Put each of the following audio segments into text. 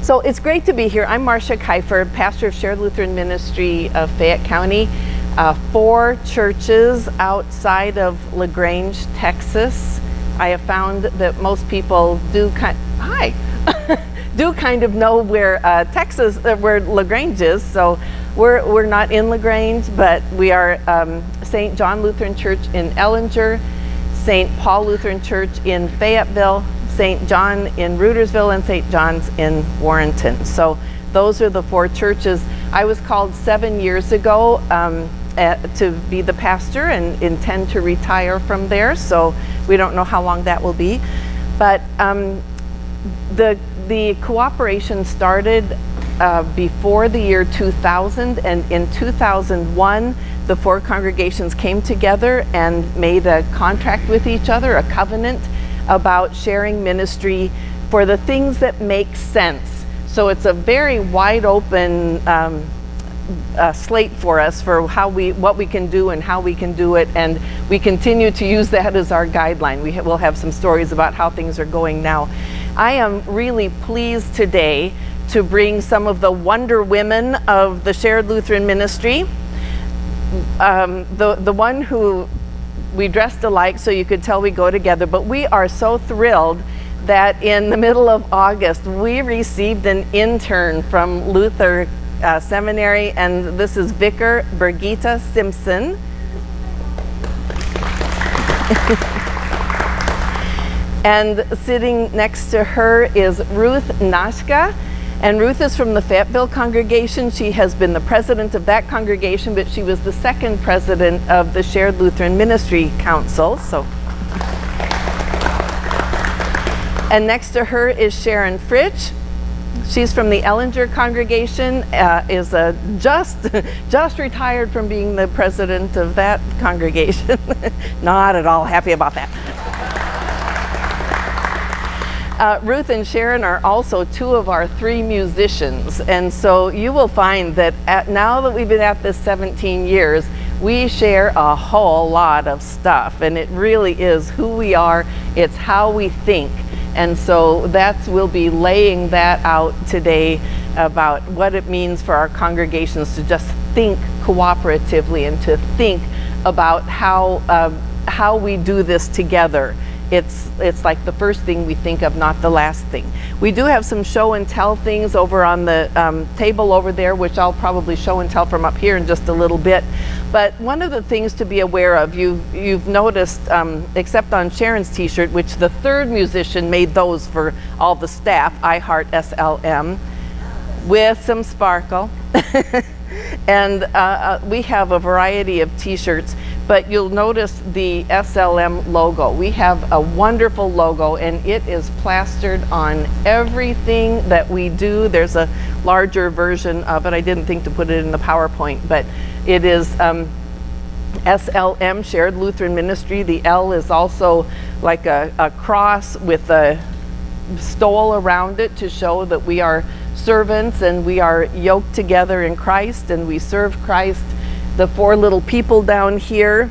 So it's great to be here. I'm Marcia Kiefer, pastor of Shared Lutheran Ministry of Fayette County. 4 churches outside of LaGrange, Texas. I have found that most people do do kind of know where where LaGrange is. So we're not in LaGrange, but we are St. John Lutheran Church in Ellinger, St. Paul Lutheran Church in Fayetteville, St. John in Rudersville, and St. John's in Warrenton. So those are the 4 churches. I was called 7 years ago to be the pastor and intend to retire from there. So we don't know how long that will be. But the cooperation started before the year 2000, and in 2001 the 4 congregations came together and made a contract with each other, a covenant about sharing ministry for the things that make sense. So it's a very wide open slate for us for what we can do and how we can do it, and we continue to use that as our guideline. We'll have some stories about how things are going now. I am really pleased today to bring some of the wonder women of the Shared Lutheran Ministry. The one who we dressed alike so you could tell we go together, but we are so thrilled that in the middle of August we received an intern from Luther Seminary, and this is Vicar Birgitta Simpson. And sitting next to her is Ruth Nashka. And Ruth is from the Fayetteville congregation. She has been the president of that congregation, but she was the 2nd president of the Shared Lutheran Ministry Council. And next to her is Sharon Fritsch. She's from the Ellinger congregation, is just retired from being the president of that congregation. Not at all happy about that. Ruth and Sharon are also 2 of our 3 musicians, and so you will find that now that we've been at this 17 years, we share a whole lot of stuff, and it really is who we are, it's how we think. And so we'll be laying that out today about what it means for our congregations to just think cooperatively and to think about how we do this together. It's like the first thing we think of, not the last thing. We do have some show and tell things over on the table over there, which I'll probably show and tell from up here in just a little bit. But one of the things to be aware of, you've noticed, except on Sharon's t-shirt, which the 3rd musician made those for all the staff, I Heart SLM, with some sparkle. And we have a variety of t-shirts, but you'll notice the SLM logo. We have a wonderful logo, and it is plastered on everything that we do. There's a larger version of it. I didn't think to put it in the PowerPoint, but it is SLM, Shared Lutheran Ministry. The L is also like a cross with a stole around it to show that we are servants and we are yoked together in Christ and we serve Christ. The 4 little people down here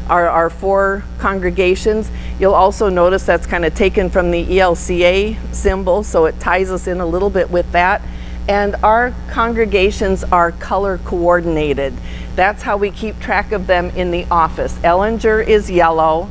are our 4 congregations. You'll also notice that's kind of taken from the ELCA symbol, so it ties us in a little bit with that. And our congregations are color coordinated. That's how we keep track of them in the office. Ellinger is yellow,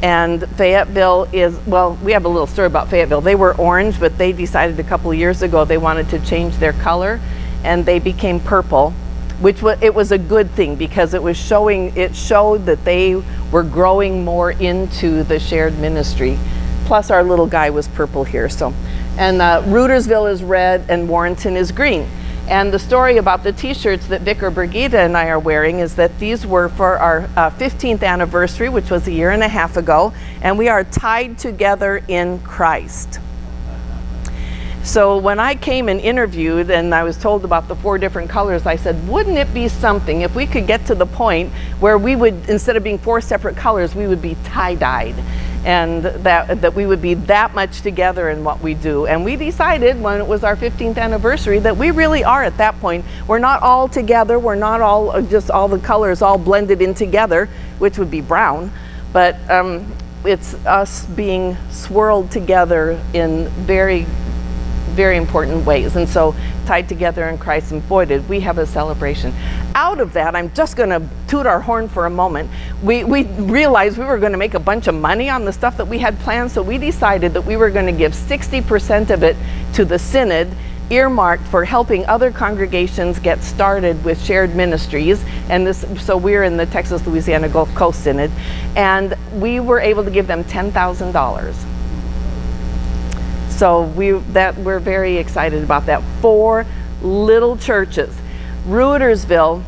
and Fayetteville is, well, we have a little story about Fayetteville. They were orange, but they decided a couple of years ago they wanted to change their color, and they became purple, which was a good thing because it showed that they were growing more into the shared ministry. Plus our little guy was purple here. So, and Rudersville is red and Warrenton is green. And the story about the t-shirts that Vicar Birgitta and I are wearing is that these were for our 15th anniversary, which was a year and a half ago, and we are tied together in Christ. So when I came and interviewed and I was told about the 4 different colors, I said, wouldn't it be something if we could get to the point where we would, instead of being 4 separate colors, we would be tie-dyed, and that we would be that much together in what we do. And we decided when it was our 15th anniversary that we really are at that point. We're not all together, we're not all just all the colors all blended in together, which would be brown, but it's us being swirled together in very very important ways. And so tied together in Christ, and boy, did we have a celebration. Out of that, I'm just going to toot our horn for a moment. We realized we were going to make a bunch of money on the stuff that we had planned, so we decided that we were going to give 60% of it to the Synod, earmarked for helping other congregations get started with shared ministries. And this, so we're in the Texas, Louisiana Gulf Coast Synod, and we were able to give them $10,000. So we're very excited about that. 4 little churches. Rudersville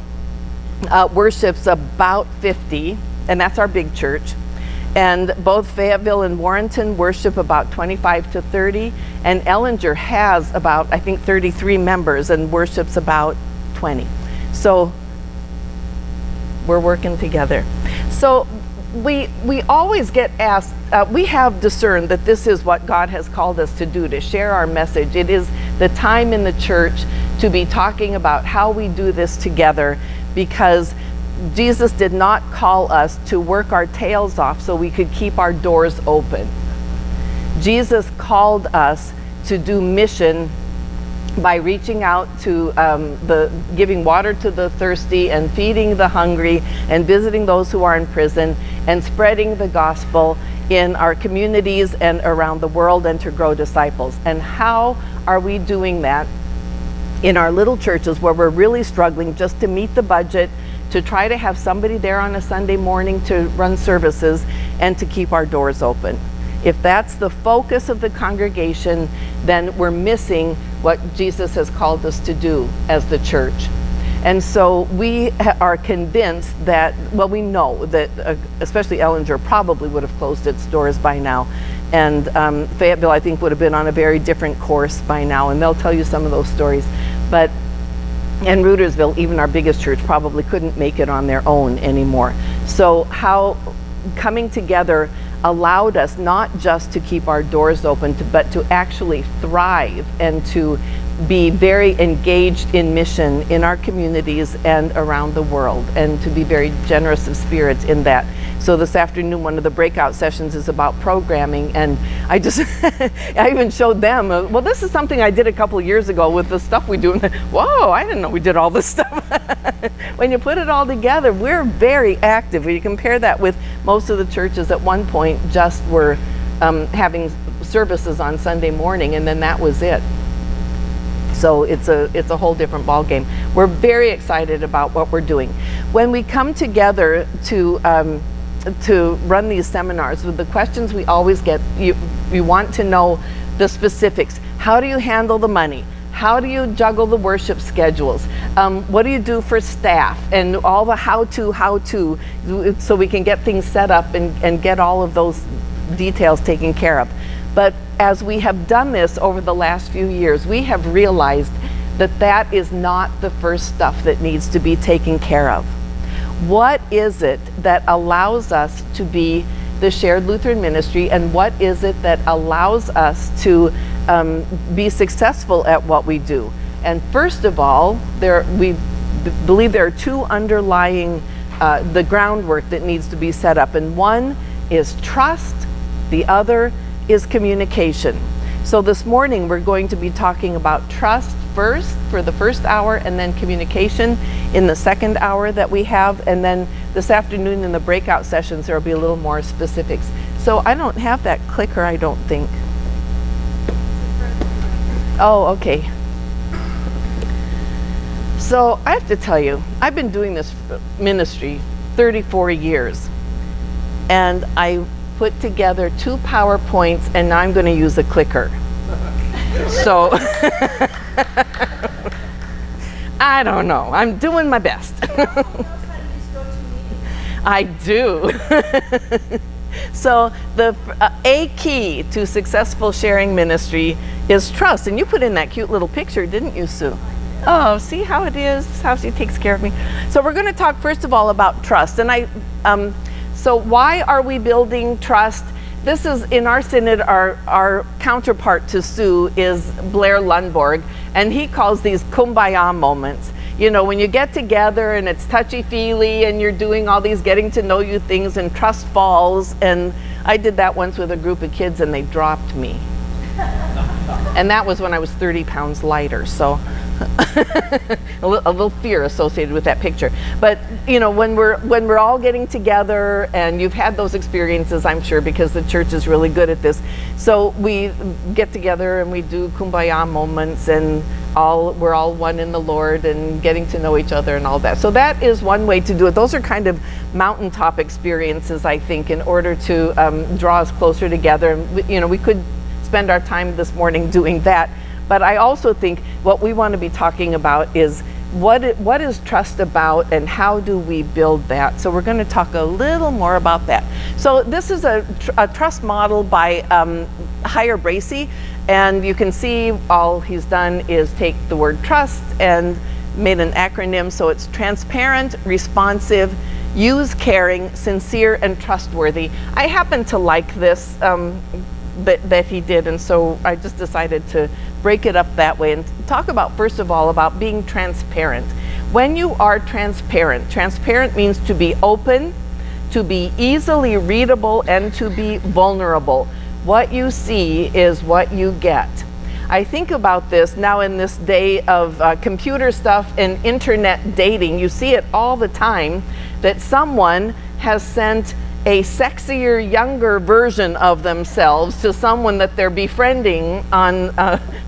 worships about 50, and that's our big church. And both Fayetteville and Warrenton worship about 25 to 30, and Ellinger has about, I think, 33 members and worships about 20. So we're working together. So we always get asked, we have discerned that this is what God has called us to do, to share our message. It is the time in the church to be talking about how we do this together, because Jesus did not call us to work our tails off so we could keep our doors open. Jesus called us to do mission by reaching out to giving water to the thirsty and feeding the hungry and visiting those who are in prison and spreading the gospel in our communities and around the world, and to grow disciples. And how are we doing that in our little churches where we're really struggling just to meet the budget, to try to have somebody there on a Sunday morning to run services and to keep our doors open? If that's the focus of the congregation, then we're missing what Jesus has called us to do as the church. And so we are convinced that, well, we know that especially Ellinger probably would have closed its doors by now. And Fayetteville, I think, would have been on a very different course by now. And they'll tell you some of those stories. But and Rudersville, even our biggest church, probably couldn't make it on their own anymore. So how coming together allowed us not just to keep our doors open, but to actually thrive and to be very engaged in mission in our communities and around the world, and to be very generous of spirit in that. So this afternoon, one of the breakout sessions is about programming, and I even showed them, well, this is something I did a couple of years ago with the stuff we do. And whoa, I didn't know we did all this stuff. When you put it all together, we're very active. When you compare that with most of the churches at one point just were having services on Sunday morning, and then that was it. So it's a whole different ball game. We're very excited about what we're doing. When we come together to run these seminars, with the questions we always get, you want to know the specifics. How do you handle the money? How do you juggle the worship schedules? What do you do for staff? And all the how-to, so we can get things set up and get all of those details taken care of. But as we have done this over the last few years, we have realized that that is not the first stuff that needs to be taken care of. What is it that allows us to be the shared Lutheran ministry, and what is it that allows us to be successful at what we do? And first of all, we believe there are 2 underlying the groundwork that needs to be set up, and one is trust, the other is communication. So this morning we're going to be talking about trust first for the first hour, and then communication in the second hour that we have, and then this afternoon in the breakout sessions there will be a little more specifics. So I don't have that clicker, I don't think. Oh, okay. So I have to tell you, I've been doing this ministry 34 years, and I put together 2 PowerPoints, and now I'm going to use a clicker. So I don't know. I'm doing my best. I do. So the a key to successful sharing ministry is trust. And you put in that cute little picture, didn't you, Sue? Oh, see how it is, how she takes care of me. So we're going to talk first of all about trust. And so why are we building trust? This is, in our synod, our counterpart to Sue is Blair Lundborg, and he calls these kumbaya moments. You know, when you get together and it's touchy-feely and you're doing all these getting to know you things and trust falls. And I did that once with a group of kids and they dropped me. And that was when I was 30 pounds lighter, so a little fear associated with that picture. But you know, when we're all getting together, and you've had those experiences, I'm sure, because the church is really good at this. So we get together and we do kumbaya moments, and we're all one in the Lord, and getting to know each other and all that. So that is one way to do it. Those are kind of mountaintop experiences, I think, in order to draw us closer together. And you know, we could spend our time this morning doing that. But I also think what we want to be talking about is what is trust about, and how do we build that. So we're going to talk a little more about that. So this is a trust model by Hire Bracey, and you can see all he's done is take the word trust and made an acronym. So it's transparent, responsive, use caring, sincere, and trustworthy. I happen to like this that he did, and so I just decided to break it up that way and talk about, first of all, about being transparent. When you are transparent means to be open, to be easily readable, and to be vulnerable. What you see is what you get. I think about this now in this day of computer stuff and internet dating. You see it all the time, that someone has sent a sexier, younger version of themselves to someone that they're befriending on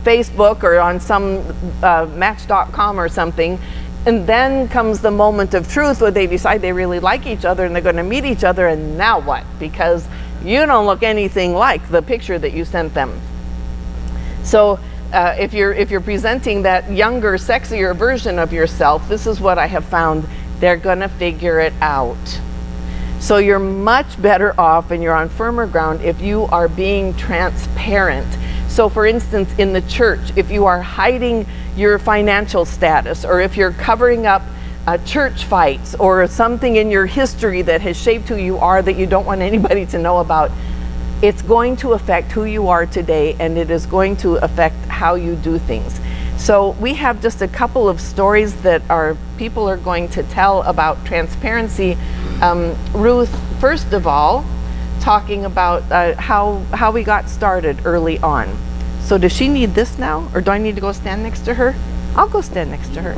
Facebook or on some Match.com or something. And then comes the moment of truth where they decide they really like each other and they're going to meet each other, and now what? Because you don't look anything like the picture that you sent them. So if you're presenting that younger, sexier version of yourself, this is what I have found. They're going to figure it out. So you're much better off, and you're on firmer ground, if you are being transparent. So for instance, in the church, if you are hiding your financial status, or if you're covering up church fights or something in your history that has shaped who you are that you don't want anybody to know about, it's going to affect who you are today, and it is going to affect how you do things. So we have just a couple of stories that people are going to tell about transparency. Ruth, first of all, talking about how we got started early on. So does she need this now, or do I need to go stand next to her? I'll go stand next to her.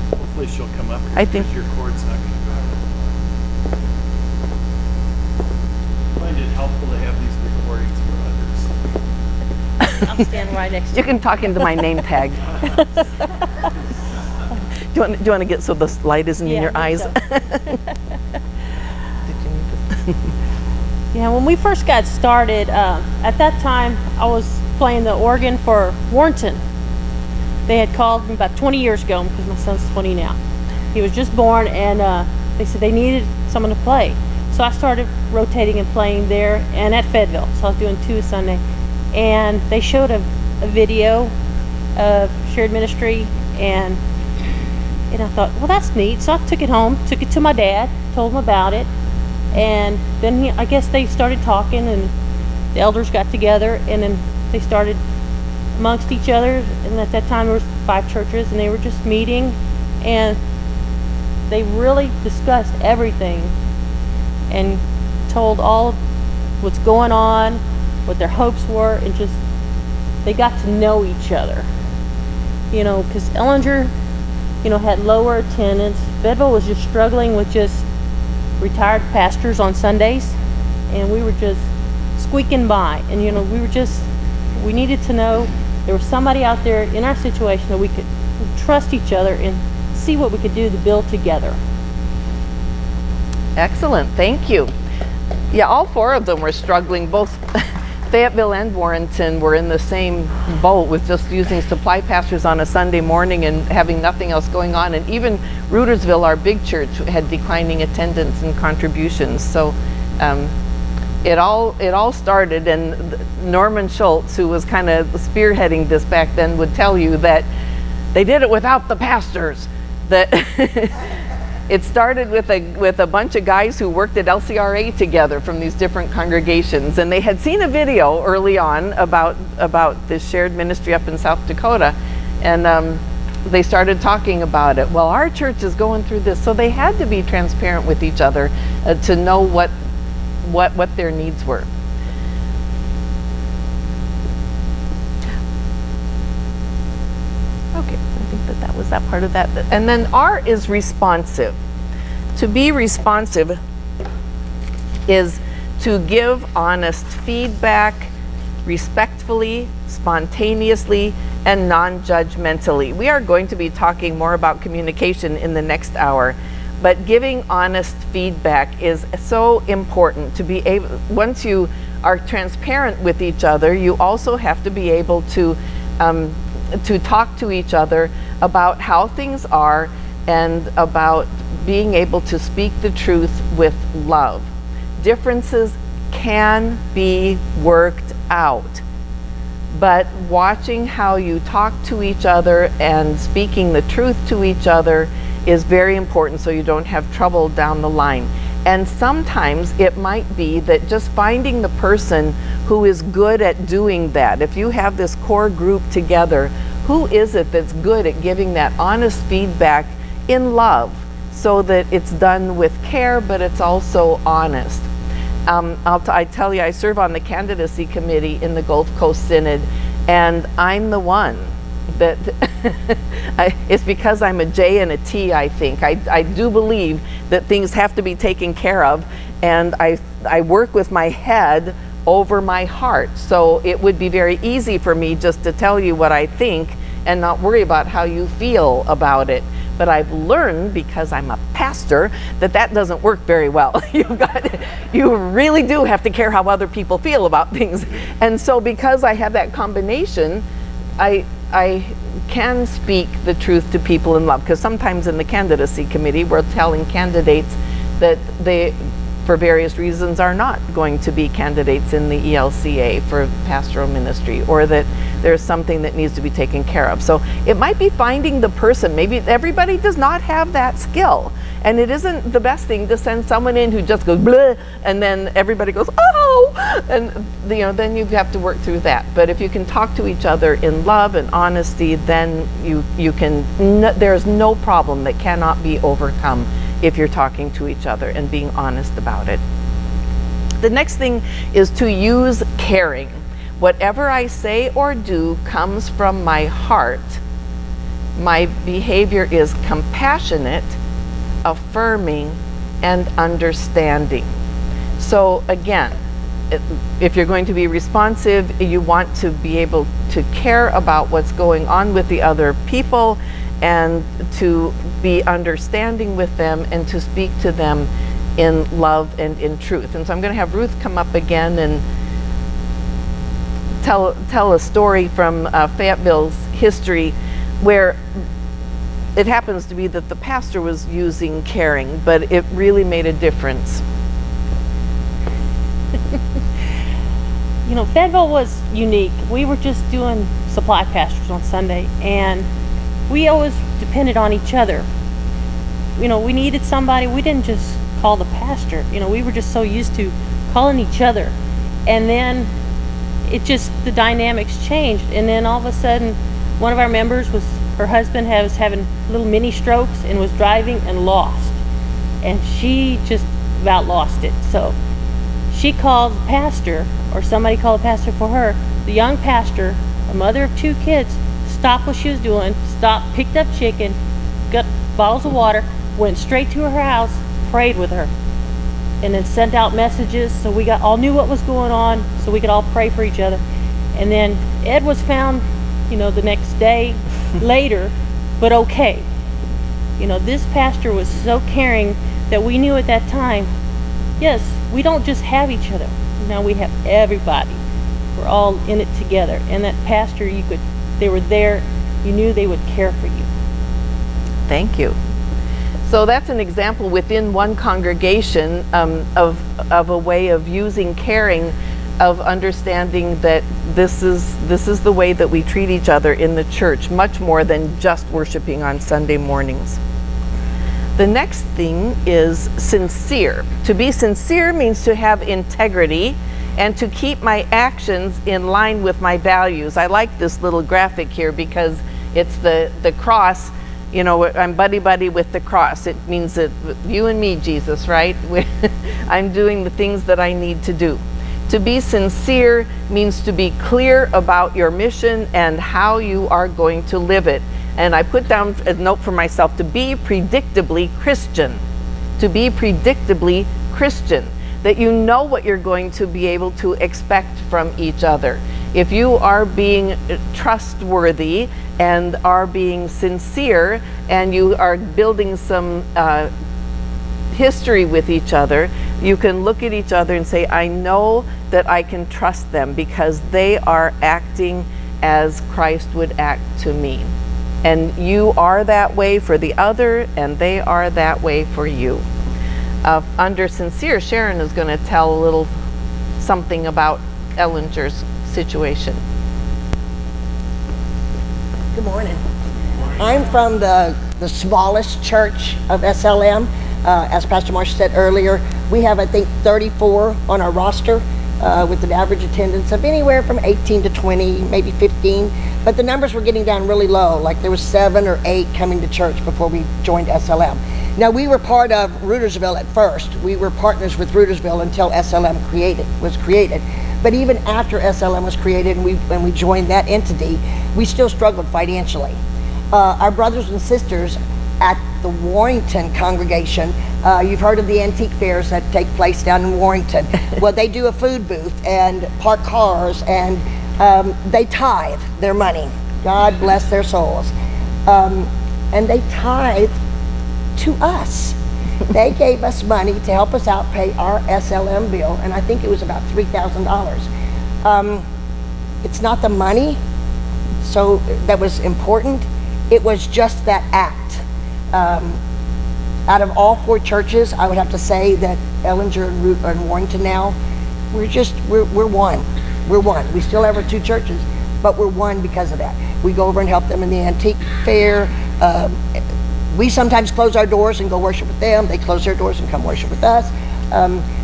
Hopefully she'll come up. I think your cord's not going to go out. I find it helpful to have these recordings for others. I'm standing right next to you. You can talk into my name tag. Do you want to get so the light isn't in your eyes? So. Yeah, when we first got started, at that time I was playing the organ for Warrenton. They had called me about 20 years ago, because my son's 20 now. He was just born, and they said they needed someone to play. So I started rotating and playing there and at Fayetteville. So I was doing 2 a Sunday. And they showed a video of shared ministry, and I thought, well, that's neat. So I took it home, took it to my dad, told him about it, and then I guess they started talking, and the elders got together, and then they started amongst each other. And at that time there was 5 churches, and they were just meeting, and they really discussed everything and told all what's going on, what their hopes were, and just they got to know each other. You know, because Ellinger, you know, had lower attendance. Fayetteville was just struggling with just retired pastors on Sundays, and we were just squeaking by. And you know, we needed to know there was somebody out there in our situation that we could trust each other and see what we could do to build together. Excellent, thank you. Yeah, all 4 of them were struggling. Both Fayetteville and Warrenton were in the same boat with just using supply pastors on a Sunday morning and having nothing else going on. And even Rudersville, our big church, had declining attendance and contributions. So it all started, and Norman Schultz, who was kind of spearheading this back then, would tell you that they did it without the pastors. That it started with a bunch of guys who worked at LCRA together from these different congregations, and they had seen a video early on about this shared ministry up in South Dakota, and they started talking about it. Well, our church is going through this, so they had to be transparent with each other to know what their needs were. that was that part of that. And then R is responsive. To be responsive is to give honest feedback respectfully, spontaneously, and non-judgmentally. We are going to be talking more about communication in the next hour, but giving honest feedback is so important to be able, once you are transparent with each other, you also have to be able to talk to each other about how things are and about being able to speak the truth with love. Differences can be worked out, but watching how you talk to each other and speaking the truth to each other is very important so you don't have trouble down the line. And sometimes it might be that just finding the person who is good at doing that. If you have this core group together, who is it that's good at giving that honest feedback in love so that it's done with care, but it's also honest? I tell you, I serve on the candidacy committee in the Gulf Coast Synod, and I'm the one that it's because I'm a J and a T, I think. I do believe that things have to be taken care of, and I work with my head over my heart. So it would be very easy for me just to tell you what I think and not worry about how you feel about it. But I've learned, because I'm a pastor, that that doesn't work very well. You really do have to care how other people feel about things. And so because I have that combination, I can speak the truth to people in love, because sometimes in the candidacy committee we're telling candidates that they, for various reasons, are not going to be candidates in the ELCA for pastoral ministry, or that there's something that needs to be taken care of. So it might be finding the person. Maybe everybody does not have that skill, and it isn't the best thing to send someone in who just goes bleh, and then everybody goes oh, and then you have to work through that. But if you can talk to each other in love and honesty, then you can there's no problem that cannot be overcome if you're talking to each other and being honest about it. The next thing is to use caring. Whatever I say or do comes from my heart. My behavior is compassionate, affirming, and understanding. So again, if you're going to be responsive, you want to be able to care about what's going on with the other people and to be understanding with them and to speak to them in love and in truth. And so I'm going to have Ruth come up again and tell a story from Fayetteville's history, where it happens to be that the pastor was using caring, but it really made a difference. Fayetteville was unique. We were just doing supply pastors on Sunday, and we always depended on each other. We needed somebody. We didn't just call the pastor. We were just so used to calling each other. And then the dynamics changed. And then all of a sudden, one of our members her husband was having little mini strokes and was driving and lost. And she just about lost it. So she called the pastor, or somebody called the pastor for her. The young pastor, a mother of 2 kids, stopped what she was doing, picked up chicken, got bottles of water, went straight to her house, prayed with her, and then sent out messages so we all knew what was going on, so we could all pray for each other. And then Ed was found, the next day later, but okay. This pastor was so caring that we knew at that time, yes, we don't just have each other. Now we have everybody. We're all in it together. And that pastor, they were there, you knew they would care for you. Thank you. So that's an example within one congregation of a way of using caring, of understanding that this is the way that we treat each other in the church, much more than just worshiping on Sunday mornings. The next thing is sincere. To be sincere means to have integrity and to keep my actions in line with my values. I like this little graphic here because it's the cross. I'm buddy-buddy with the cross. It means that you and me, Jesus, right? I'm doing the things that I need to do. To be sincere means to be clear about your mission and how you are going to live it. And I put down a note for myself, to be predictably Christian. To be predictably Christian. That you know what you're going to be able to expect from each other. If you are being trustworthy and are being sincere and you are building some history with each other, you can look at each other and say, I know that I can trust them because they are acting as Christ would act to me. And you are that way for the other, and they are that way for you. Under sincere, Sharon is going to tell a little something about Ellinger's situation. Good morning. I'm from the smallest church of SLM. As Pastor Marsh said earlier, we have, I think, 34 on our roster with an average attendance of anywhere from 18 to 20, maybe 15. But the numbers were getting down really low, like there was 7 or 8 coming to church before we joined SLM. Now, we were part of Rudersville at first. We were partners with Rudersville until SLM was created. But even after SLM was created and we joined that entity, we still struggled financially. Our brothers and sisters at the Warrington congregation, you've heard of the antique fairs that take place down in Warrington. Well, they do a food booth and park cars, and they tithe their money. God bless their souls. And they tithe to us. They gave us money to help us out pay our SLM bill, and I think it was about $3,000. It's not the money so that was important. It was just that act. Out of all 4 churches, I would have to say that Ellinger and Warrington now, we're one. We're one. We still have our 2 churches, but we're one because of that. We go over and help them in the antique fair. We sometimes close our doors and go worship with them. They close their doors and come worship with us.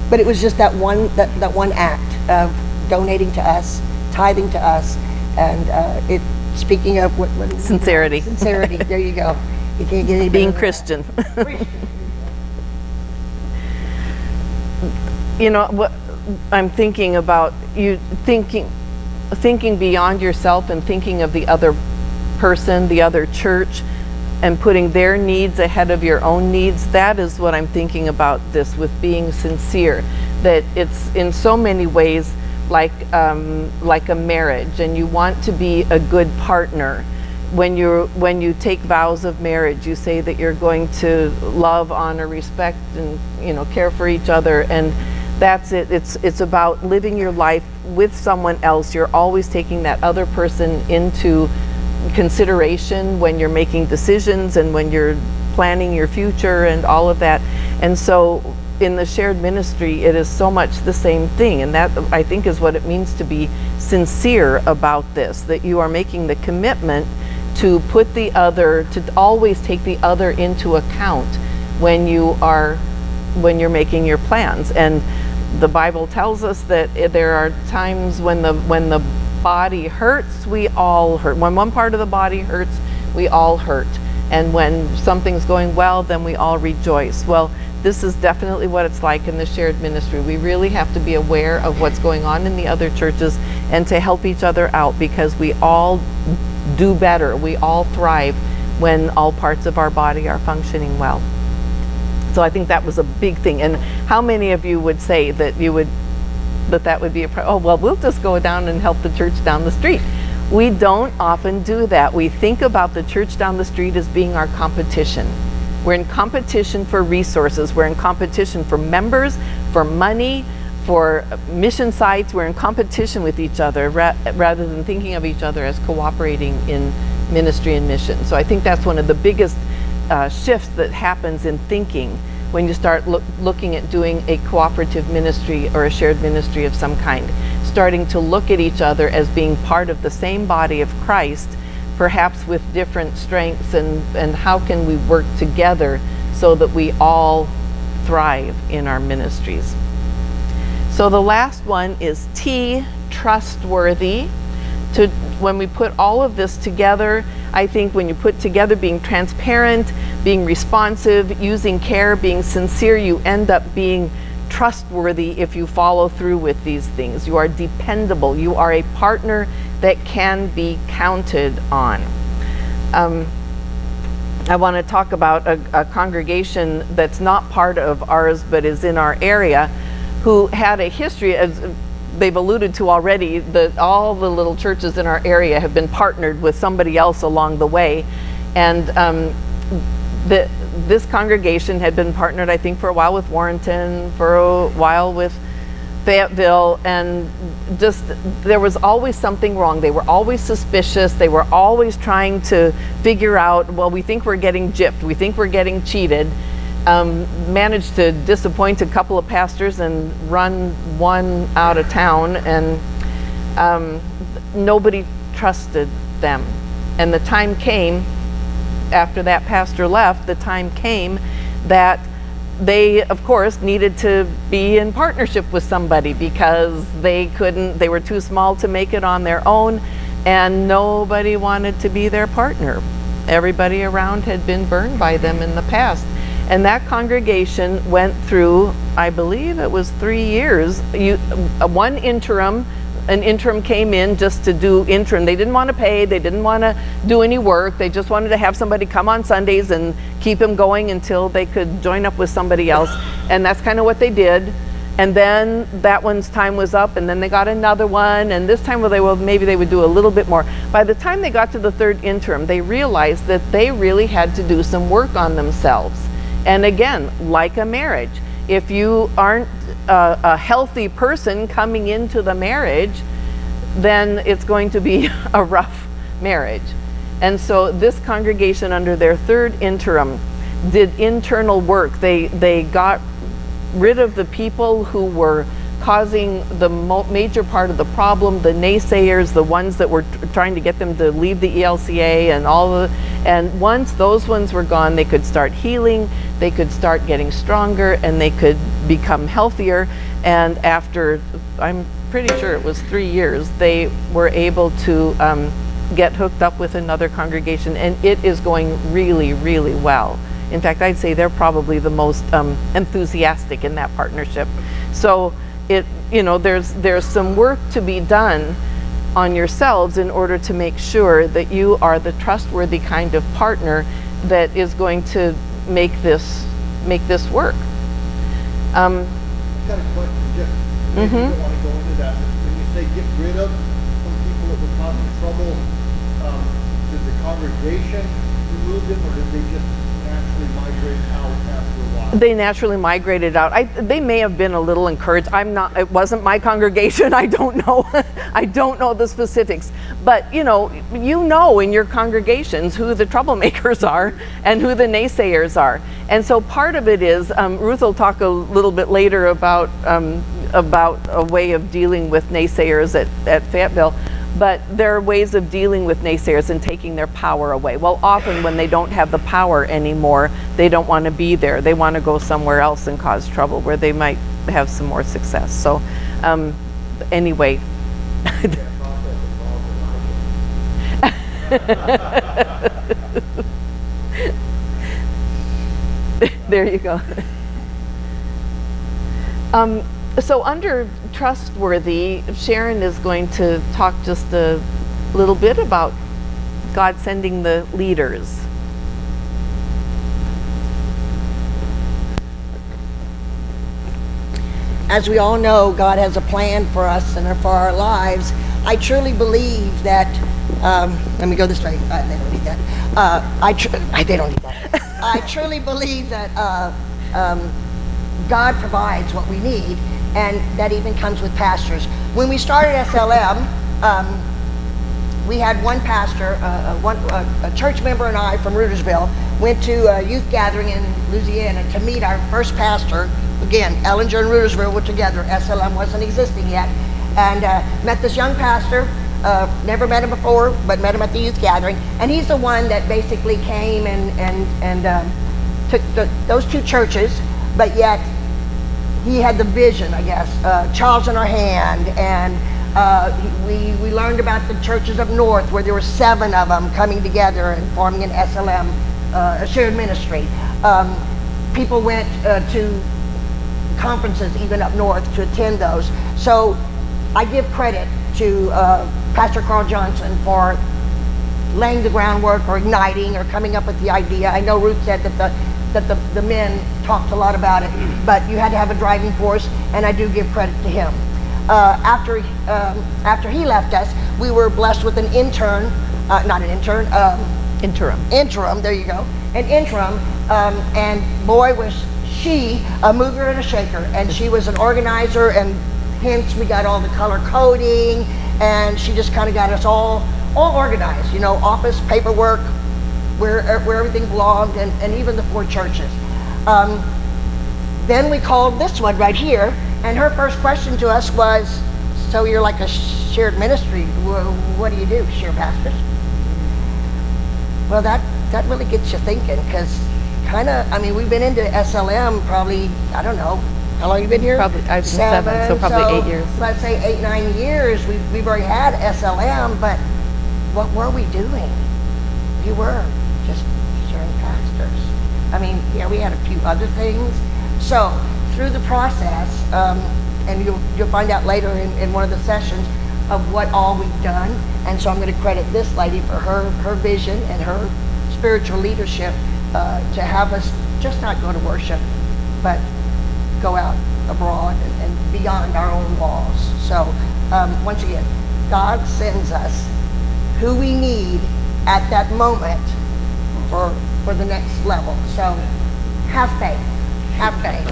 But it was just that one act of donating to us, tithing to us, and speaking of what sincerity. Sincerity. There you go. You can't get any being Christian. You know what I'm thinking about, you thinking beyond yourself and thinking of the other person, the other church, and putting their needs ahead of your own needs. That is what I'm thinking about this with being sincere, that it's in so many ways like a marriage, and you want to be a good partner. When you take vows of marriage, you say that you're going to love, honor, respect, and care for each other, and that's it. It's about living your life with someone else. You're always taking that other person into consideration when you're making decisions and when you're planning your future and all of that. And so in the shared ministry, it is so much the same thing, and that, I think, is what it means to be sincere about this, that you are making the commitment to put the other, to always take the other into account when you're making your plans. And the Bible tells us that there are times when the body hurts, we all hurt. When one part of the body hurts, we all hurt. And when something's going well, then we all rejoice. Well, this is definitely what it's like in the shared ministry. We really have to be aware of what's going on in the other churches and to help each other out, because we all do better. We all thrive when all parts of our body are functioning well. So I think that was a big thing. And how many of you would say that that would be oh, well, we'll just go down and help the church down the street? We don't often do that. We think about the church down the street as being our competition. We're in competition for resources. We're in competition for members, for money, for mission sites. We're in competition with each other rather than thinking of each other as cooperating in ministry and mission. So I think that's one of the biggest shifts that happens in thinking when you start looking at doing a cooperative ministry or a shared ministry of some kind. Starting to look at each other as being part of the same body of Christ, perhaps with different strengths, and how can we work together so that we all thrive in our ministries. So the last one is T, trustworthy. When we put all of this together, I think when you put together being transparent, being responsive, using care, being sincere, you end up being trustworthy if you follow through with these things. You are dependable. You are a partner that can be counted on. I want to talk about a congregation that's not part of ours but is in our area, who had a history, as they've alluded to already, that all the little churches in our area have been partnered with somebody else along the way. And this congregation had been partnered, I think, for a while with Warrenton, for a while with Fayetteville, and just there was always something wrong. They were always suspicious. They were always trying to figure out, well, we think we're getting gypped. We think we're getting cheated. Managed to disappoint a couple of pastors and run one out of town, and nobody trusted them. And the time came, after that pastor left, the time came that they, of course, needed to be in partnership with somebody, because they were too small to make it on their own, and nobody wanted to be their partner. Everybody around had been burned by them in the past. And that congregation went through, I believe it was 3 years, an interim came in just to do interim. They didn't want to pay, they didn't want to do any work, they just wanted to have somebody come on Sundays and keep them going until they could join up with somebody else. And that's kind of what they did. And then that one's time was up, and then they got another one, and this time maybe they would do a little bit more. By the time they got to the third interim, they realized that they really had to do some work on themselves. And again, like a marriage, if you aren't a healthy person coming into the marriage, then it's going to be a rough marriage. And so this congregation, under their third interim, did internal work. They got rid of the people who were causing the major part of the problem, the naysayers, the ones that were trying to get them to leave the ELCA, and once those ones were gone, they could start healing, they could start getting stronger, and they could become healthier. And after, I'm pretty sure it was 3 years, they were able to get hooked up with another congregation, and it is going really, really well. In fact, I'd say they're probably the most enthusiastic in that partnership. So there's some work to be done on yourselves in order to make sure that you are the trustworthy kind of partner that is going to make this work. I've got a question, Jeff. You don't want to go into that. When you say get rid of some people that were causing trouble, did the congregation remove them, or did they just naturally migrate out after a while? They naturally migrated out. They may have been a little encouraged. It wasn't my congregation. I don't know. I don't know the specifics. But you know in your congregations who the troublemakers are and who the naysayers are. And so part of it is, Ruth will talk a little bit later about a way of dealing with naysayers at Fayetteville. But there are ways of dealing with naysayers and taking their power away. Well, often when they don't have the power anymore, they don't want to be there. They want to go somewhere else and cause trouble where they might have some more success. So anyway. There you go. So under trustworthy, Sharon is going to talk just a little bit about God sending the leaders. As we all know, God has a plan for us and for our lives. I truly believe that, let me go this way, they don't need that. They don't need that. I truly believe that God provides what we need, and that even comes with pastors. When we started SLM, we had one pastor, a church member and I from Rudersville went to a youth gathering in Louisiana to meet our first pastor. Again, Ellinger and Rudersville were together. SLM wasn't existing yet. And met this young pastor, never met him before, but met him at the youth gathering. And he's the one that basically came and took those two churches, but yet he had the vision, I guess. Charles in our hand, and we learned about the churches up north where there were 7 of them coming together and forming an SLM, a shared ministry. People went to conferences even up north to attend those. So I give credit to Pastor Carl Johnson for laying the groundwork or igniting or coming up with the idea. I know Ruth said that the men talked a lot about it, but you had to have a driving force, and I do give credit to him. After he left us, we were blessed with an intern, not an intern, interim, there you go, an interim, and boy was she a mover and a shaker, and she was an organizer, and hence we got all the color coding, and she just kind of got us all organized, you know, office, paperwork, where everything belonged, and even the 4 churches. Then we called this one right here, and her first question to us was, so you're like a shared ministry, what do you do, shared pastors? Well, that really gets you thinking, because kind of, I mean, we've been into SLM probably, I don't know, how long have you been here? Probably, I've been 7, so probably 8 years. Let's say 8, 9 years, we've already had SLM, but what were we doing? We were just sharing pastors. I mean, yeah, we had a few other things. So through the process, and you'll find out later in one of the sessions of what all we've done. And so I'm going to credit this lady for her vision and her spiritual leadership to have us just not go to worship, but go out abroad and beyond our own walls. So once again, God sends us who we need at that moment for the next level. So have faith. Have faith.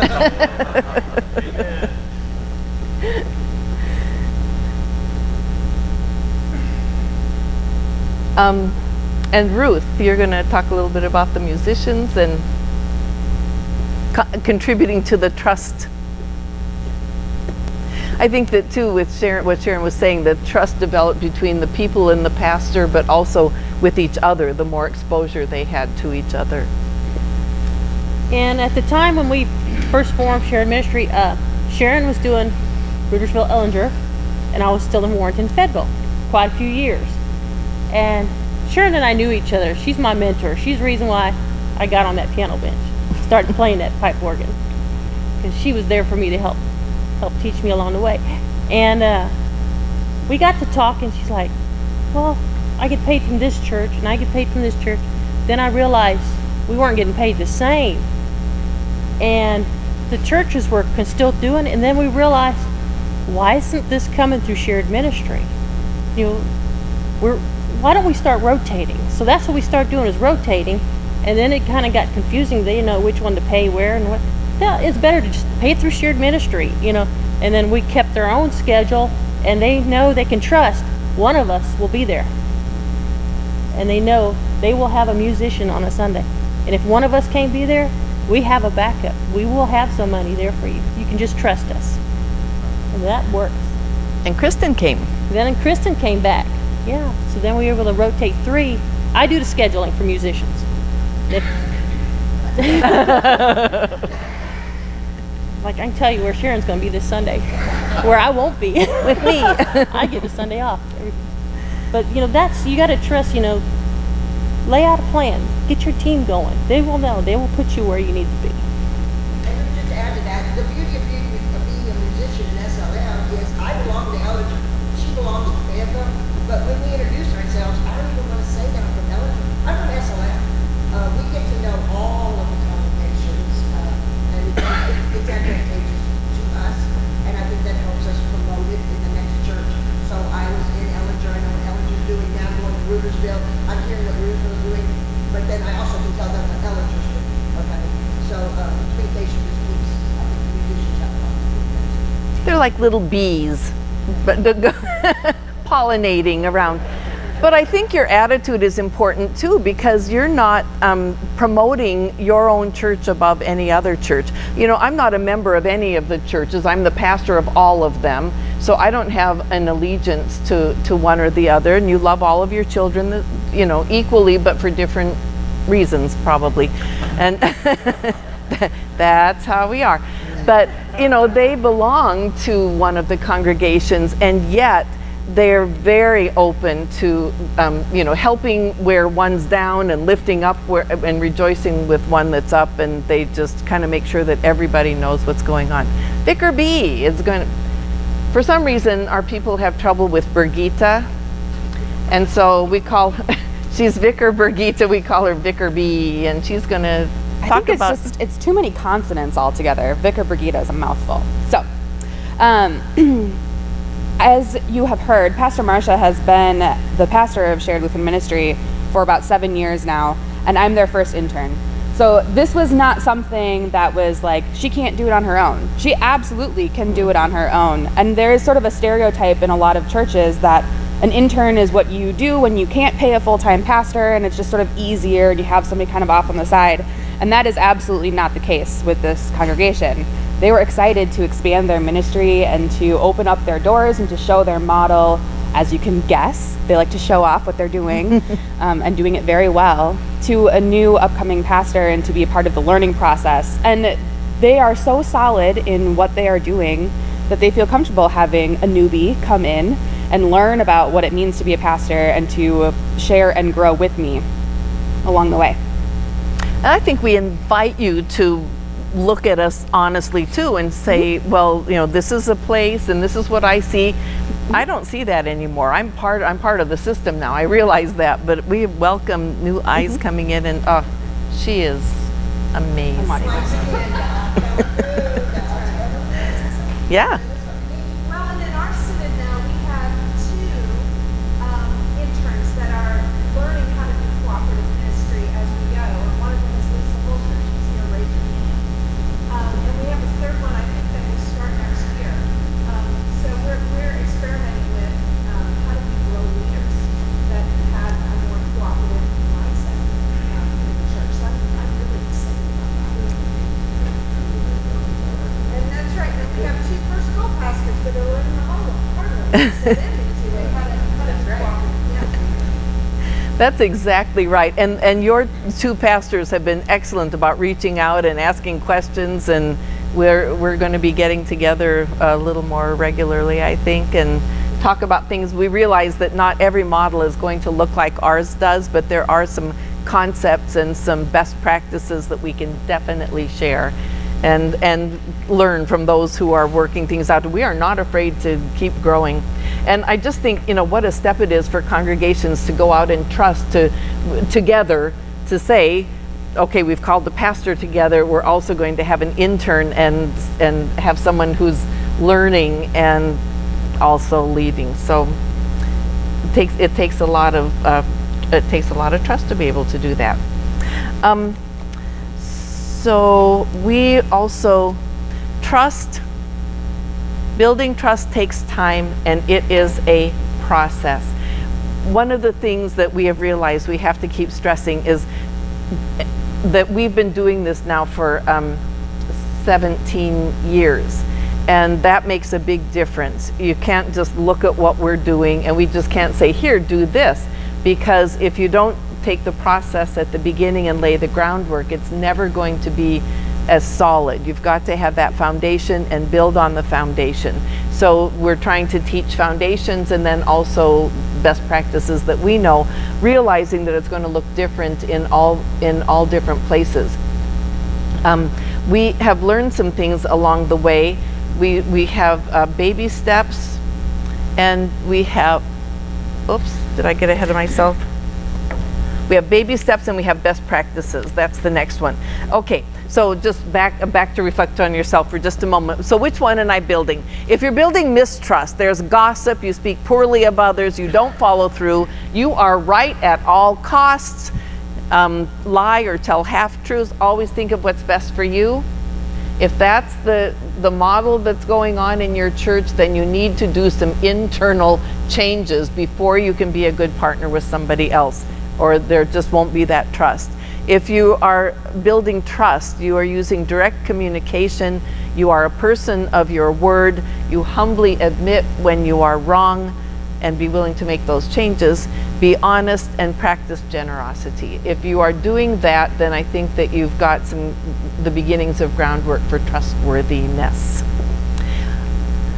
And Ruth, you're going to talk a little bit about the musicians and contributing to the trust. I think that too, with Sharon, what Sharon was saying, the trust developed between the people and the pastor, but also with each other, the more exposure they had to each other. And at the time when we first formed Shared Ministry, Sharon was doing Rudersville Ellinger, and I was still in Warrenton Fayetteville, quite a few years. And Sharon and I knew each other. She's my mentor. She's the reason why I got on that piano bench, started playing that pipe organ, because she was there for me to help teach me along the way. And we got to talk, and she's like, well, I get paid from this church, and I get paid from this church. Then I realized we weren't getting paid the same, and the churches were still doing it. And then we realized, why isn't this coming through shared ministry? You know, why don't we start rotating? So that's what we started doing, is rotating. And then it kind of got confusing. They know which one to pay where and what. Yeah, it's better to just pay through shared ministry, you know. And then we kept their own schedule, and they know they can trust one of us will be there. And they know they will have a musician on a Sunday. And if one of us can't be there, we have a backup. We will have some money there for you. You can just trust us. And that works. And Kristen came. Then Kristen came back. Yeah. So then we were able to rotate 3. I do the scheduling for musicians. Like, I can tell you where Sharon's going to be this Sunday, where I won't be with me. I get a Sunday off. But, you know, you got to trust, you know, lay out a plan, get your team going. They will know. They will put you where you need to be. And just to add to that, the beauty of being a musician in SLM is I belong to Ellinger. She belongs to Fayetteville. But when we introduce ourselves, I don't even want to say that I'm from Ellinger. I'm from SLM. We get to know all of the congregations, and it's advantageous to us, and I think that helps us promote it in the next church. So I was in Ellinger, I know what Ellinger's doing, now I'm going to Rudersville, I'm hearing what Rudersville's doing, but then I also can tell them what Ellinger's doing, okay? So communication just keeps, I think the musicians have a lot of communication. They're like little bees, but pollinating around. But I think your attitude is important too, because you're not promoting your own church above any other church. You know, I'm not a member of any of the churches. I'm the pastor of all of them. So I don't have an allegiance to one or the other. And you love all of your children, you know, equally, but for different reasons probably. And that's how we are. But, you know, they belong to one of the congregations, and yet they're very open to, you know, helping where one's down and lifting up and rejoicing with one that's up, and they just kind of make sure that everybody knows what's going on. Vicar B is going to, for some reason, our people have trouble with Birgitta, and so we call, she's Vicar Birgitta, we call her Vicar B, and she's going to talk about... it's too many consonants altogether. Vicar Birgitta is a mouthful. So, as you have heard, Pastor Marcia has been the pastor of Shared Lutheran Ministry for about 7 years now, and I'm their first intern. So this was not something that was like, she can't do it on her own. She absolutely can do it on her own. And there is sort of a stereotype in a lot of churches that an intern is what you do when you can't pay a full-time pastor, and it's just sort of easier and you have somebody kind of off on the side. And that is absolutely not the case with this congregation. They were excited to expand their ministry and to open up their doors and to show their model. As you can guess, they like to show off what they're doing and doing it very well to a new upcoming pastor and to be a part of the learning process. And they are so solid in what they are doing that they feel comfortable having a newbie come in and learn about what it means to be a pastor and to share and grow with me along the way. And I think we invite you to look at us honestly too and say, well, you know, this is a place and this is what I see. I don't see that anymore. I'm part of the system now. I realize that, but we welcome new eyes coming in, and she is amazing. Yeah. Well, and in our synod now we have two interns that are learning how to do cooperative ministry as we go. And one of them is Lisa Holster. She's here raising her hand. And we have a third one, I think, that will start next year. So we're experimenting with how do we grow leaders that have a more cooperative mindset in the church. So I'm really excited about that. And that's right. And we have two first co-pastors that are learning the hard way. So them into it, how to cooperate. Yeah. That's exactly right. And your two pastors have been excellent about reaching out and asking questions, and we're going to be getting together a little more regularly, I think, and talk about things. We realize that not every model is going to look like ours does, but there are some concepts and some best practices that we can definitely share and learn from those who are working things out. We are not afraid to keep growing. And I just think, you know, what a step it is for congregations to go out and trust together to say, okay, we've called the pastor together, we're also going to have an intern and have someone who's learning and also leading. So it takes a lot of trust to be able to do that. So we also trust. Building trust takes time, and it is a process. One of the things that we have realized we have to keep stressing is that we've been doing this now for 17 years, and that makes a big difference. You can't just look at what we're doing and we just can't say, here, do this, because if you don't take the process at the beginning and lay the groundwork, it's never going to be as solid. You've got to have that foundation and build on the foundation. So we're trying to teach foundations and then also best practices that we know, realizing that it's going to look different in all different places. We have learned some things along the way. We have baby steps, and we have, oops, did I get ahead of myself? We have baby steps and we have best practices. That's the next one. Okay, so just back to reflect on yourself for just a moment. So which one am I building? If you're building mistrust, there's gossip, you speak poorly of others, you don't follow through, you are right at all costs, lie or tell half-truths, always think of what's best for you. If that's the model that's going on in your church, then you need to do some internal changes before you can be a good partner with somebody else, or there just won't be that trust. If you are building trust, you are using direct communication, you are a person of your word, you humbly admit when you are wrong and be willing to make those changes, be honest and practice generosity. If you are doing that, then I think that you've got the beginnings of groundwork for trustworthiness.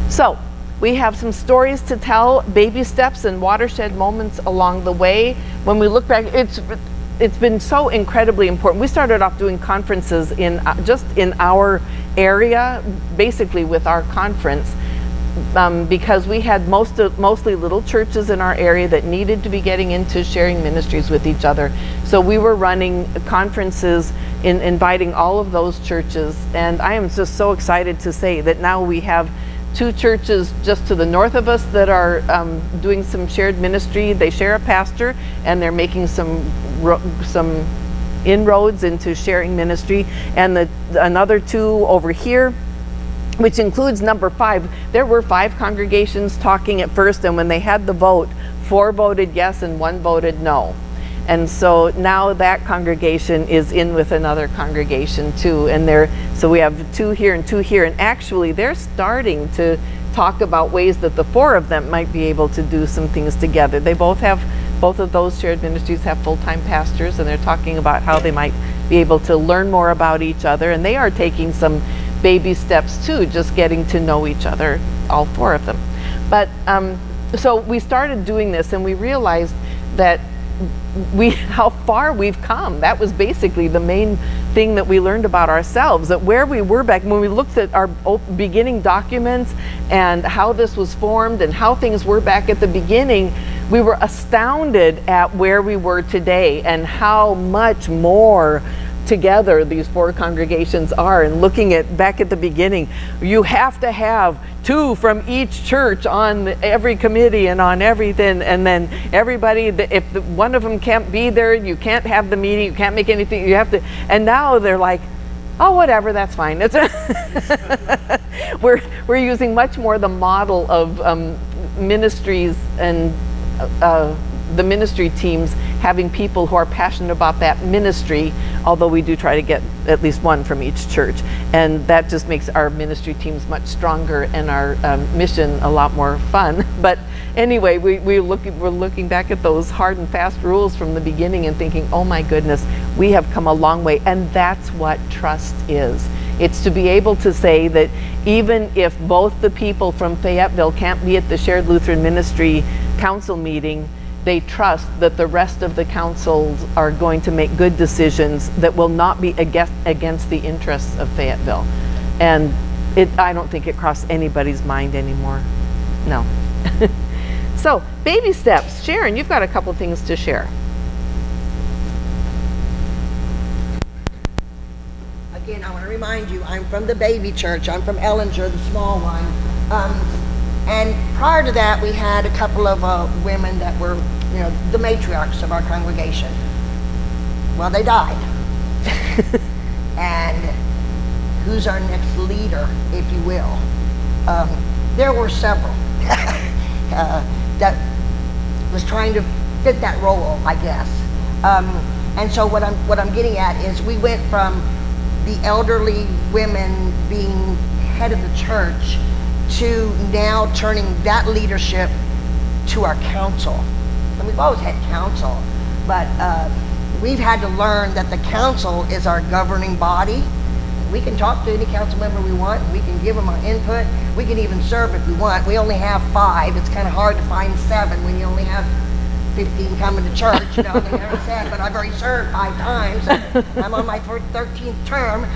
So We have some stories to tell, baby steps and watershed moments along the way. When we look back, it's been so incredibly important. We started off doing conferences in just in our area, basically with our conference, because we had mostly little churches in our area that needed to be getting into sharing ministries with each other. So we were running conferences in inviting all of those churches, and I am just so excited to say that now we have 2 churches just to the north of us that are doing some shared ministry. They share a pastor, and they're making some inroads into sharing ministry. And another 2 over here, which includes number 5. There were 5 congregations talking at first, and when they had the vote, 4 voted yes and 1 voted no. And so now that congregation is in with another congregation too, and so we have 2 here and 2 here, and actually they're starting to talk about ways that the 4 of them might be able to do some things together. Both of those shared ministries have full-time pastors, and they're talking about how they might be able to learn more about each other, and they are taking some baby steps too, just getting to know each other, all 4 of them. But so we started doing this, and we realized that how far we've come. That was basically the main thing that we learned about ourselves, that where we were back when we looked at our beginning documents and how this was formed and how things were back at the beginning. We were astounded at where we were today and how much more together these 4 congregations are. And looking at back at the beginning, you have to have 2 from each church on every committee and on everything, and then everybody, if one of them can't be there, you can't have the meeting, you can't make anything, you have to. And now they're like, oh, whatever, that's fine. We're using much more the model of ministries and the ministry teams having people who are passionate about that ministry, although we do try to get at least 1 from each church. And that just makes our ministry teams much stronger and our mission a lot more fun. But anyway, we're looking back at those hard and fast rules from the beginning and thinking, oh my goodness, we have come a long way. And that's what trust is. It's to be able to say that even if both the people from Fayetteville can't be at the Shared Lutheran Ministry Council meeting, they trust that the rest of the councils are going to make good decisions that will not be against the interests of Fayetteville. And I don't think it crossed anybody's mind anymore. No. So, baby steps. Sharon, you've got a couple things to share. Again, I want to remind you, I'm from the baby church. I'm from Ellinger, the small one. And prior to that, we had a couple of women that were, the matriarchs of our congregation. Well, they died. And who's our next leader, if you will? There were several that was trying to fit that role, I guess. And so what I'm getting at is we went from the elderly women being head of the church to now turning that leadership to our council. And we've always had council, but we've had to learn that the council is our governing body. We can talk to any council member we want. We can give them our input. We can even serve if we want. We only have 5. It's kind of hard to find 7 when you only have 15 coming to church. They never said, but I've already served 5 times. I'm on my 13th term.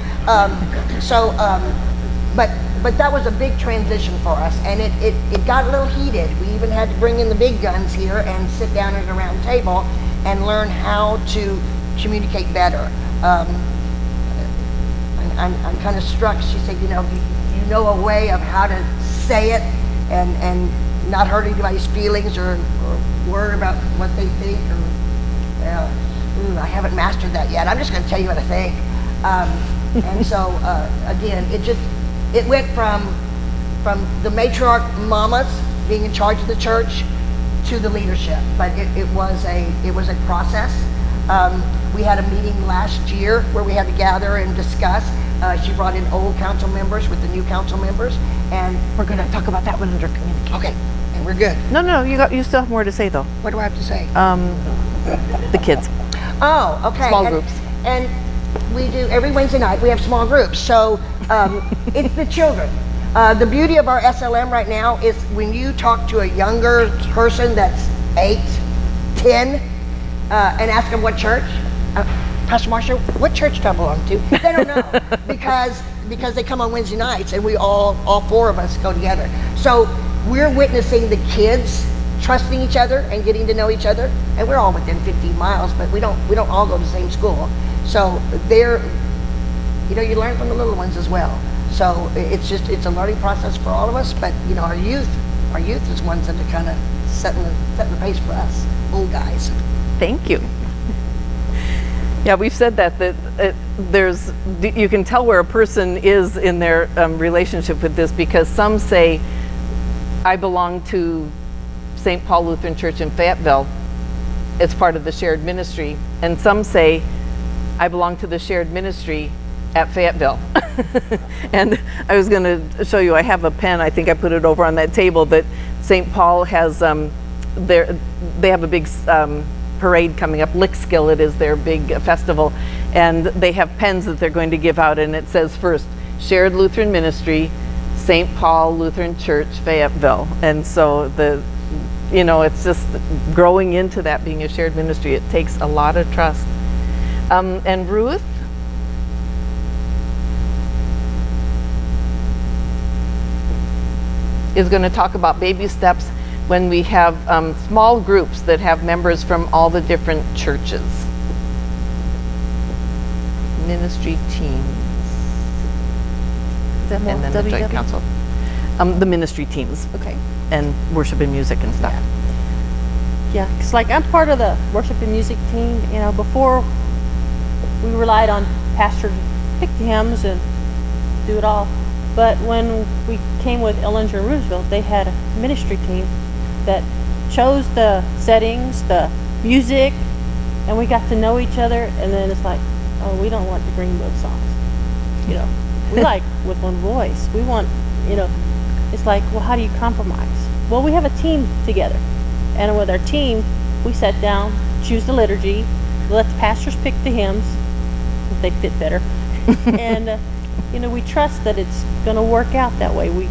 But that was a big transition for us, and it got a little heated. We even had to bring in the big guns here and sit down at a round table and learn how to communicate better. I'm kind of struck. She said, you know a way of how to say it and not hurt anybody's feelings or worry about what they think. I haven't mastered that yet. I'm just going to tell you what I think. And so again, it went from the matriarch mamas being in charge of the church to the leadership, but it was a process. We had a meeting last year where we had to gather and discuss. She brought in old council members with the new council members, and we're going to talk about that one under communication. Okay, and we're good. No, you still have more to say though. What do I have to say? The kids. Oh, okay. Small groups. And we do every Wednesday night. We have small groups, so it's the children. The beauty of our SLM right now is when you talk to a younger person that's 8, 10, and ask them what church, Pastor Marcia, what church do I belong to? They don't know because they come on Wednesday nights and we all 4 of us go together. So we're witnessing the kids trusting each other and getting to know each other, and we're all within 15 miles, but we don't all go to the same school. So they're, you know, you learn from the little ones as well. So it's a learning process for all of us, but you know, our youth is ones that are kind of setting the pace for us old guys. Thank you. Yeah, we've said that you can tell where a person is in their relationship with this, because some say, I belong to St. Paul Lutheran Church in Fayetteville. It's part of the shared ministry. And some say, I belong to the shared ministry at Fayetteville. And I was going to show you, I have a pen, I think I put it over on that table, that St. Paul has, they have a big parade coming up. Lickskillet is their big festival, and they have pens that they're going to give out, and it says first, Shared Lutheran Ministry, St. Paul Lutheran Church, Fayetteville. And so you know, it's just growing into that being a shared ministry. It takes a lot of trust. And Ruth? Is going to talk about baby steps when we have small groups that have members from all the different churches. Ministry teams. Is that more and then the joint council. The ministry teams. Okay. And worship and music and stuff. Yeah, because like I'm part of the worship and music team. You know, before we relied on pastor to pick the hymns and do it all. But when we came with Ellinger and Roosevelt, they had a ministry team that chose the settings, the music, and we got to know each other. And then it's like, oh, we don't want the Greenwood songs. You know, we like with one voice. We want, you know, it's like, well, how do you compromise? Well, we have a team together. And with our team, we sat down, choose the liturgy, let the pastors pick the hymns, if they fit better. And, you know, we trust that it's going to work out that way. We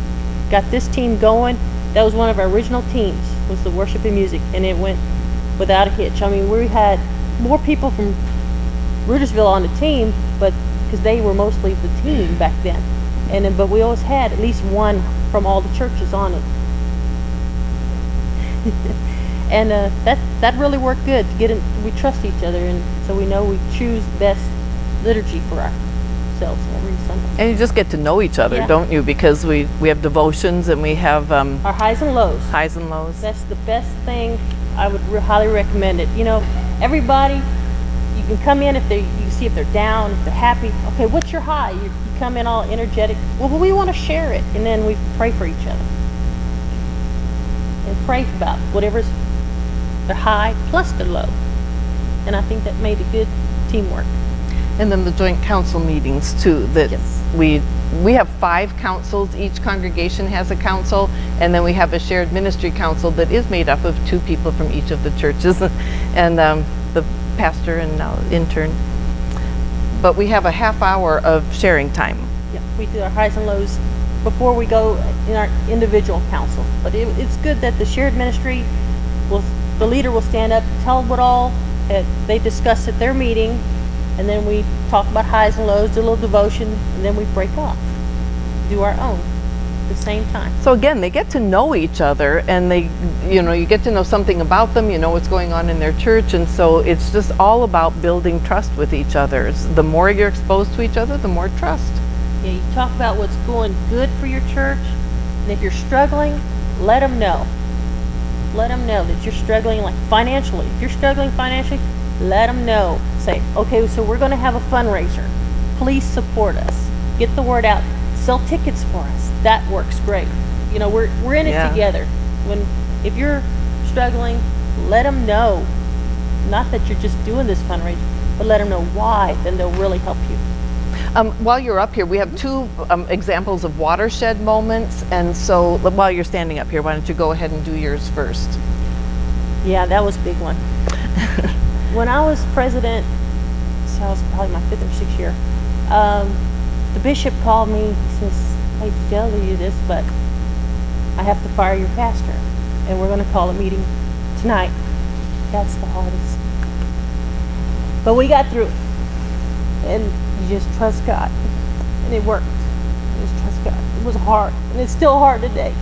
got this team going. That was one of our original teams, was the worship and music, and it went without a hitch. I mean, we had more people from Rudersville on the team, but because they were mostly the team back then. And then, but we always had at least one from all the churches on it. And that really worked good to get in. We trust each other, and so we know we choose the best liturgy for ourselves every Sunday. And you just get to know each other, don't you? Because we have devotions and we have our highs and lows. Highs and lows. That's the best thing. I would highly recommend it. You know, everybody, you can come in if you can see if they're down, if they're happy. Okay, what's your high? You come in all energetic. Well, we want to share it, and then we pray for each other and pray about whatever's their high plus their low. And I think that made a good teamwork. And then the joint council meetings too, that we have 5 councils. Each congregation has a council, and then we have a shared ministry council that is made up of 2 people from each of the churches, and the pastor and intern. But we have a half hour of sharing time. Yeah, we do our highs and lows before we go in our individual council. But it's good that the shared ministry the leader will stand up, tell what all they discuss at their meeting, and then we talk about highs and lows, do a little devotion, and then we break off, do our own at the same time. So again, they get to know each other, and you get to know something about them, you know what's going on in their church, and so it's just all about building trust with each other. The more you're exposed to each other, the more trust. Yeah, you talk about what's going good for your church, and if you're struggling, let them know. Let them know that you're struggling, like financially. If you're struggling financially, let them know. Say, okay, so we're going to have a fundraiser. Please support us. Get the word out. Sell tickets for us. That works great. You know, we're in it together. If you're struggling, let them know. Not that you're just doing this fundraiser, but let them know why. Then they'll really help you. While you're up here, we have 2 examples of watershed moments, and so while you're standing up here, why don't you go ahead and do yours first? Yeah, that was a big one. When I was president, so I was probably my 5th or 6th year, the bishop called me. He says, hate to tell you this, but I have to fire your pastor, and we're going to call a meeting tonight. That's the hardest. But we got through it, and you just trust God, and it worked. You just trust God. It was hard, and it's still hard today.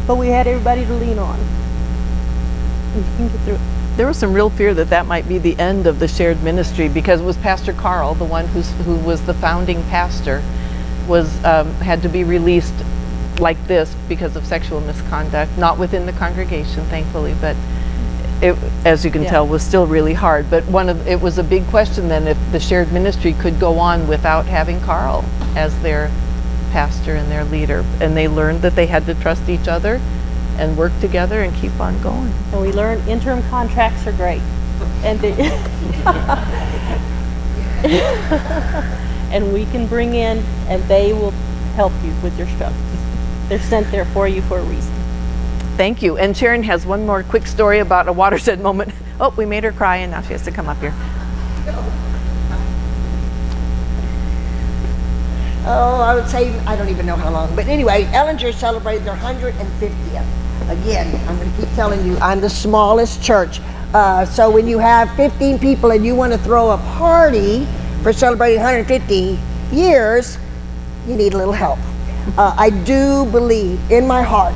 But we had everybody to lean on, and you can get through it. There was some real fear that that might be the end of the shared ministry, because it was Pastor Carl, the one who was the founding pastor, had to be released like this because of sexual misconduct, not within the congregation, thankfully, but it, as you can tell, was still really hard. But it was a big question then if the shared ministry could go on without having Carl as their pastor and their leader. And they learned that they had to trust each other and work together and keep on going. And we learned interim contracts are great. And and we can bring in, and they will help you with your struggles. They're sent there for you for a reason. Thank you. And Sharon has one more quick story about a watershed moment. Oh, we made her cry, and now she has to come up here. Oh, I would say, I don't even know how long. But anyway, Ellinger celebrated their 150th. Again, I'm going to keep telling you, I'm the smallest church. So when you have 15 people and you want to throw a party for celebrating 150 years, you need a little help. I do believe in my heart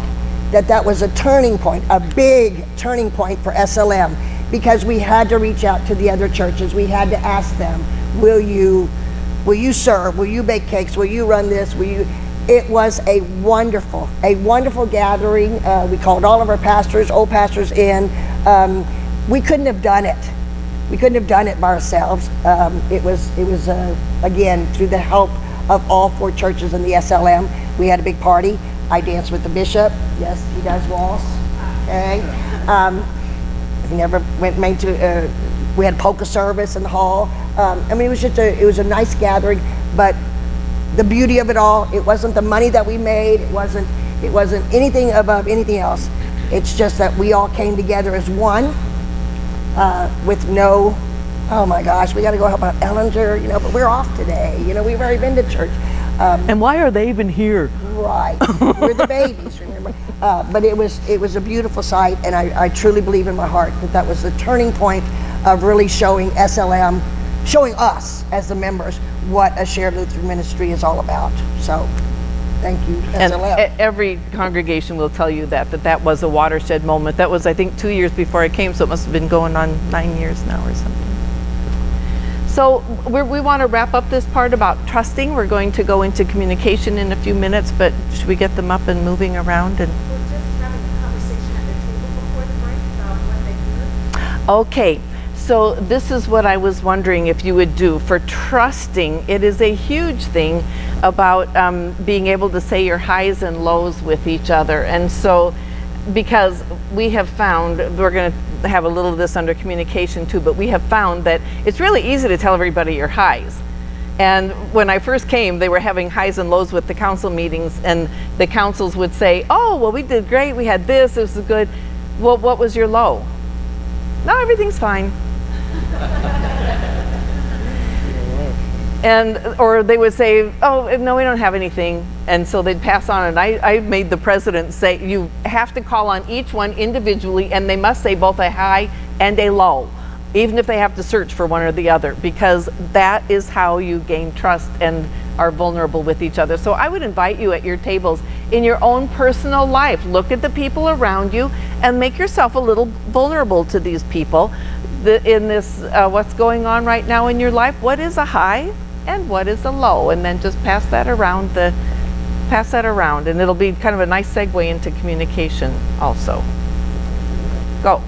that that was a turning point, a big turning point for SLM, because we had to reach out to the other churches. We had to ask them, will you serve? Will you bake cakes? Will you run this? Will you? It was a wonderful gathering. We called all of our pastors, old pastors in. We couldn't have done it. We couldn't have done it by ourselves. It was again, through the help of all 4 churches in the SLM. We had a big party. I danced with the bishop. Yes, he does waltz. Okay. We never made to. We had polka service in the hall. I mean, it was a nice gathering. But the beauty of it all, it wasn't the money that we made. It wasn't anything above anything else. It's just that we all came together as one, with no, oh my gosh, we got to go help out Ellinger, but we're off today. We've already been to church. And why are they even here? Right, we're the babies, remember? But it was a beautiful sight, and I truly believe in my heart that was the turning point of really showing SLM, showing us as the members what a shared Lutheran ministry is all about. So, thank you, SLM. And every congregation will tell you that was a watershed moment. That was, I think, 2 years before I came, so it must have been going on 9 years now or something. So we want to wrap up this part about trusting. We're going to go into communication in a few minutes, but should we get them up and moving around? And We're just having a conversation at the table before the break about what they heard. okay, so this is what I was wondering if you would do for trusting. It is a huge thing about being able to say your highs and lows with each other. And so, because we have found, we're going to have a little of this under communication too, but we have found that it's really easy to tell everybody your highs. And when I first came, they were having highs and lows with the council meetings, and the councils would say, oh, well, we did great, we had this was good. Well, what was your low? No, everything's fine. Or they would say, oh, no, we don't have anything. And so they'd pass on. And I made the president say, you have to call on each one individually, and they must say both a high and a low, even if they have to search for one or the other, because that is how you gain trust and are vulnerable with each other. So I would invite you at your tables, in your own personal life, look at the people around you and make yourself a little vulnerable to these people. In this, what's going on right now in your life, what is a high and what is a low? And then just pass that around, and it'll be kind of a nice segue into communication also. Go.